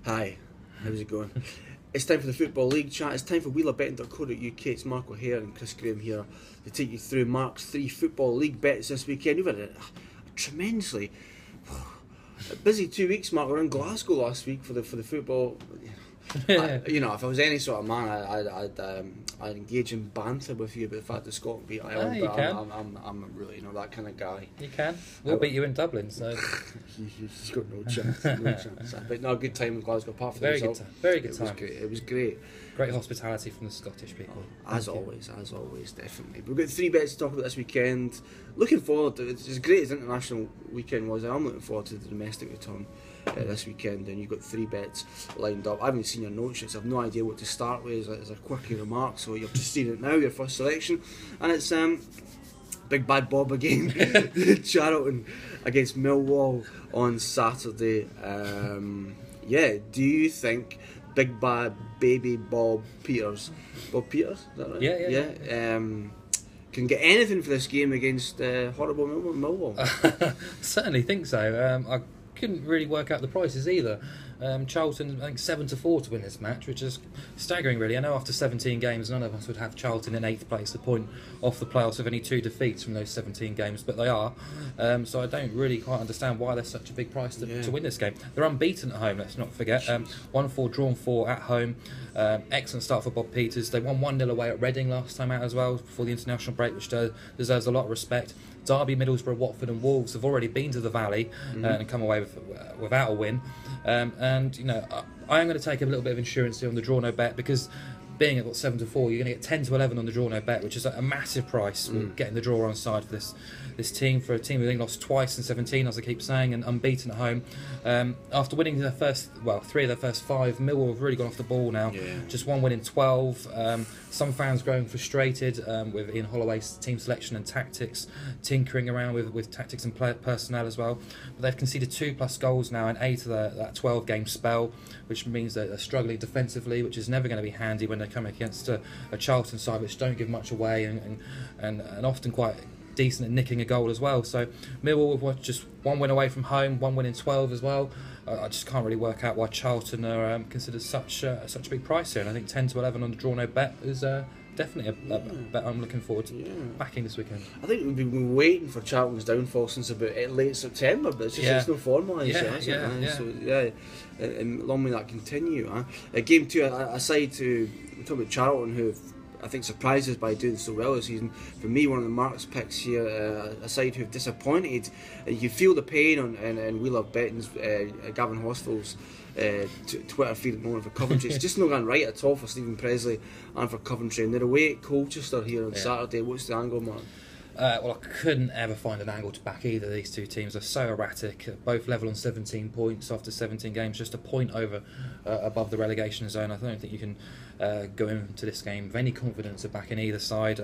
Hi, how's it going? It's time for the Football League chat. It's time for wheelerbetting.co.uk. It's Mark O'Hare and Chris Graham here to take you through Mark's 3 Football League bets this weekend. We've had a tremendously busy 2 weeks, Mark. We were in Glasgow last week for the football. If I was any sort of man, I'd engage in banter with you about the fact that Scotland beat Ireland. You can. I'm really that kind of guy. You can. We'll beat you in Dublin, so He's got no chance. No chance. But no, good time in Glasgow. Apart from very the good result, time. Very good time. It was great. Great hospitality from the Scottish people. As always, definitely. We've got 3 bets to talk about this weekend. Looking forward to it. It's as great as international weekend was. I'm looking forward to the domestic return this weekend, and you've got 3 bets lined up. I haven't seen your notes yet, so I've no idea what to start with as a quirky remark. So you've just seen it now, your first selection, and it's Big Bad Bob again, Charlton against Millwall on Saturday. Do you think Big Bad Baby Bob Peters, is that right? Yeah. Can get anything for this game against horrible Millwall? Certainly think so. I couldn't really work out the prices either. Charlton, I think 7-4 to win this match, which is staggering really. I know after 17 games none of us would have Charlton in 8th place, a point off the playoffs with only 2 defeats from those 17 games, but they are. So I don't really quite understand why they're such a big price to win this game. They're unbeaten at home, let's not forget. 1-4, drawn 4 at home. Excellent start for Bob Peters. They won 1-0 away at Reading last time out as well, before the international break, which deserves a lot of respect. Derby, Middlesbrough, Watford and Wolves have already been to the Valley and come away without a win. I am going to take a little bit of insurance here on the draw no bet, because being at 7-4, you're going to get 10-11 on the draw no bet, which is a massive price. Getting the draw on side for this team, for a team who lost twice in 17, as I keep saying, and unbeaten at home. After winning their 3 of their first 5, Millwall have really gone off the ball now. Just 1 win in 12. Some fans growing frustrated with Ian Holloway's team selection and tactics, tinkering around with tactics and personnel as well. But they've conceded 2+ goals now in 8 of that 12-game spell, which means that they're struggling defensively, which is never going to be handy when they're coming against a Charlton side which don't give much away and often quite decent at nicking a goal as well. So Millwall have just 1 win away from home, 1 win in 12 as well. I just can't really work out why Charlton are considered such a big price here, and I think 10-11 on the draw no bet is definitely a bet I'm looking forward to backing this weekend. I think we've been waiting for Charlton's downfall since about late September, but it's just it's no formalised yet. And long may that continue. Game 2, aside to we talk about Charlton, who I think surprised us by doing so well this season. For me, one of the Mark's picks here, a side who've disappointed. You feel the pain on We Love Betting's Gavin Hostel's Twitter feed at the moment for Coventry. It's just not going right at all for Stephen Presley and for Coventry. And they're away at Colchester here on Saturday. What's the angle, Mark? I couldn't ever find an angle to back either of these two teams. They're so erratic, both level on 17 points after 17 games, just a point over above the relegation zone. I don't think you can go into this game with any confidence of backing either side.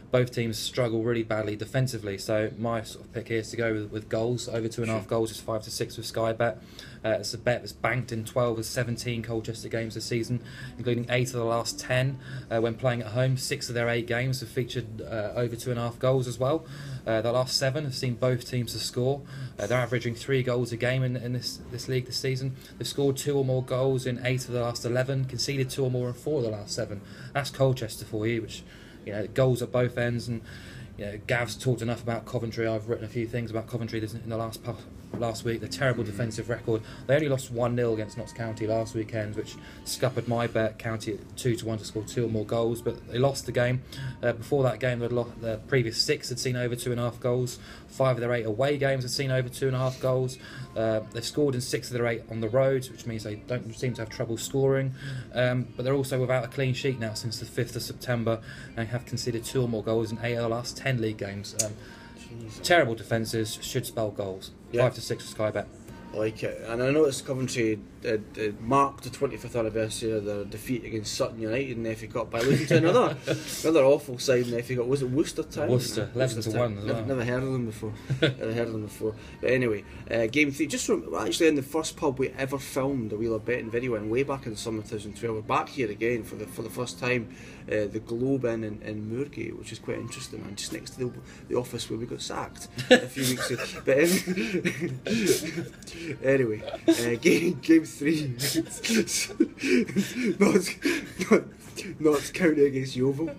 Both teams struggle really badly defensively, so my sort of pick here is to go with goals. Over 2.5 goals is 5-6 with Sky Bet. It's a bet that's banked in 12 of 17 Colchester games this season, including 8 of the last 10 when playing at home. 6 of their 8 games have featured over 2.5 goals as well. The last 7 have seen both teams to score. They're averaging 3 goals a game in this league this season. They've scored 2 or more goals in 8 of the last 11, conceded 2 or more in 4 of the last 7. That's Colchester for you, which goals at both ends. And Gav's talked enough about Coventry. I've written a few things about Coventry in the last week. The terrible defensive record. They only lost 1-0 against Notts County last weekend, which scuppered my bet. County at 2-1 to score 2 or more goals, but they lost the game. Before that game, the previous 6 had seen over 2.5 goals. 5 of their 8 away games had seen over 2.5 goals. They've scored in 6 of their 8 on the road, which means they don't seem to have trouble scoring. But they're also without a clean sheet now since the 5th of September and have conceded 2 or more goals in 8 of the last 10 league games. Terrible defences, should spell goals. 5-6 for Sky Bet. I like it. And I noticed Coventry marked the 25th anniversary of their defeat against Sutton United in the FA Cup by losing to another awful side in the FA Cup. Was it Worcester Town? Worcester, 11-1 as well. Never heard of them before. But anyway, Game 3, actually in the first pub we ever filmed a We Love Betting video in, way back in the summer 2012. We're back here again for the first time, the Globe in Moorgate, which is quite interesting, and just next to the office where we got sacked a few weeks ago. But Anyway, game 3. Notts County against Yeovil.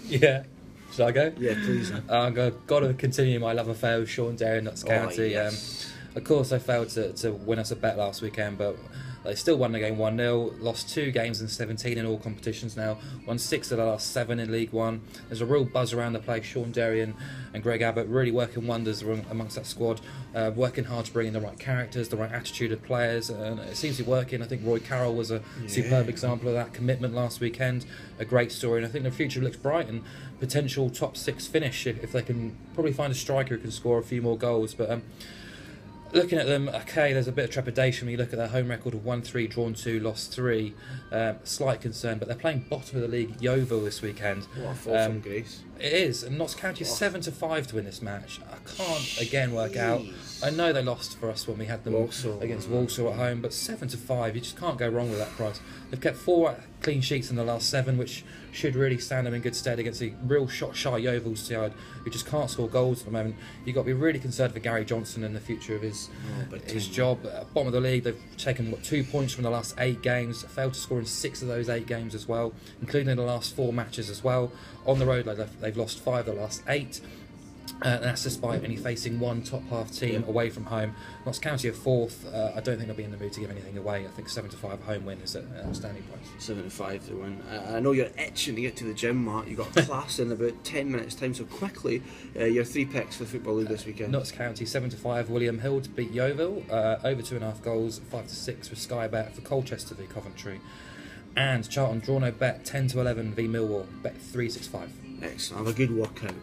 Yeah. Shall I go? Yeah, please. I've got to continue my love affair with Sean Derry and Notts County. Yes. Of course, they failed to win us a bet last weekend, but they still won the game 1-0, lost 2 games in 17 in all competitions now, won 6 of the last 7 in League One. There's a real buzz around the place. Sean Derry and Greg Abbott really working wonders amongst that squad, working hard to bring in the right characters, the right attitude of players, and it seems to be working. I think Roy Carroll was a superb example of that commitment last weekend, a great story, and I think the future looks bright and potential top 6 finish if they can probably find a striker who can score a few more goals. But looking at them, okay, there's a bit of trepidation when you look at their home record of 1-3, drawn 2, lost 3. Slight concern, but they're playing bottom of the league, Yeovil, this weekend. What a fall from grace. It is, and Notts County 7-5 to win this match. I can't again work out. I know they lost for us when we had them against Walsall at home, but 7-5, you just can't go wrong with that price. They've kept 4 clean sheets in the last 7, which should really stand them in good stead against a real shot-shy Yeovil side who just can't score goals at the moment. You've got to be really concerned for Gary Johnson and the future of his job. Bottom of the league, they've taken 2 points from the last 8 games, failed to score in 6 of those 8 games as well, including the last 4 matches as well. On the road, they've lost 5 of the last 8. And that's despite only facing 1 top half team away from home. Notts County are 4th. I don't think they'll be in the mood to give anything away. I think 7-5 home win is an outstanding price. 7-5 to win. I know you're itching to get to the gym, Mark. You've got a class in about 10 minutes' time, so quickly, your 3 picks for the Football League this weekend. Notts County 7-5, William Hill to beat Yeovil, over 2.5 goals, 5-6 with Sky Bet for Colchester v Coventry, and Charlton draw no bet 10-11 v Millwall, bet 365. Excellent. Have a good workout.